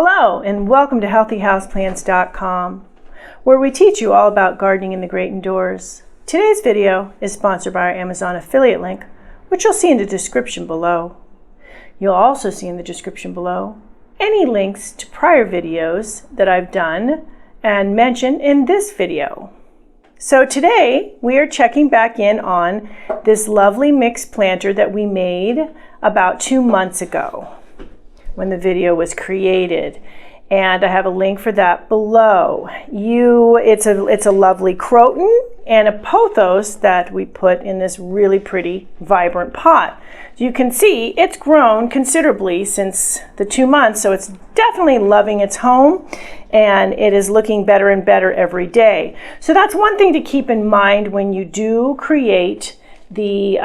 Hello and welcome to HealthyHouseplants.com, where we teach you all about gardening in the great indoors. Today's video is sponsored by our Amazon affiliate link, which you'll see in the description below. You'll also see in the description below any links to prior videos that I've done and mentioned in this video. So today we are checking back in on this lovely mixed planter that we made about 2 months ago when the video was created, and I have a link for that below. It's a lovely croton and a pothos that we put in this really pretty vibrant pot. You can see it's grown considerably since the 2 months, so it's definitely loving its home and it is looking better and better every day. So that's one thing to keep in mind when you do create these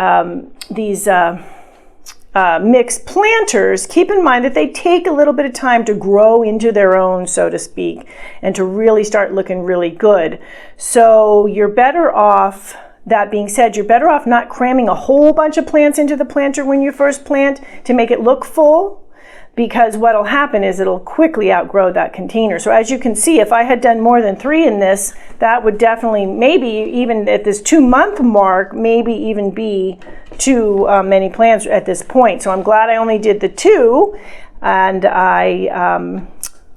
mixed planters. Keep in mind that they take a little bit of time to grow into their own, so to speak, and to really start looking really good. So you're better off, that being said, you're better off not cramming a whole bunch of plants into the planter when you first plant to make it look full, because what'll happen is it'll quickly outgrow that container. So as you can see, if I had done more than 3 in this, that would definitely, maybe even at this 2-month mark, maybe even be too many plants at this point. So I'm glad I only did the 2, and I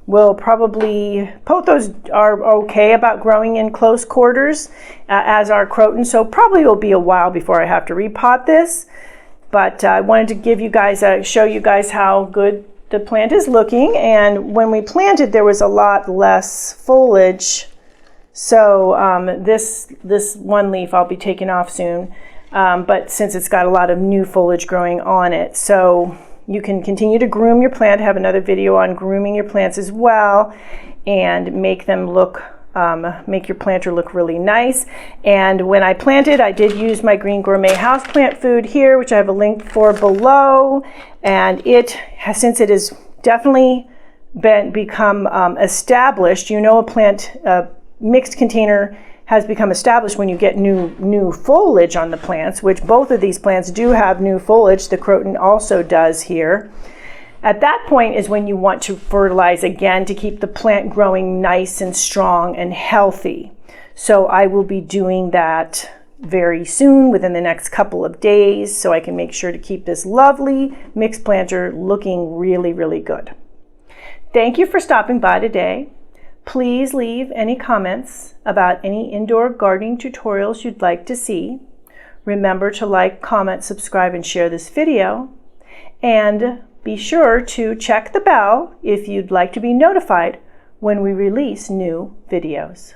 will probably, pothos are okay about growing in close quarters as are croton, so probably will be a while before I have to repot this. But I wanted to give you guys, show you guys how good the plant is looking. And when we planted, there was a lot less foliage. So this one leaf I'll be taking off soon. But since it's got a lot of new foliage growing on it. So you can continue to groom your plant, have another video on grooming your plants as well, and make them look make your planter look really nice. And when I planted, I did use my Green Gourmet houseplant food here, which I have a link for below. And it has, since it has definitely become established, you know, a mixed container has become established when you get new foliage on the plants, which both of these plants do have new foliage. The croton also does here. At that point is when you want to fertilize again to keep the plant growing nice and strong and healthy. So I will be doing that very soon, within the next couple of days, so I can make sure to keep this lovely mixed planter looking really, really good. Thank you for stopping by today. Please leave any comments about any indoor gardening tutorials you'd like to see. Remember to like, comment, subscribe, and share this video. And be sure to check the bell if you'd like to be notified when we release new videos.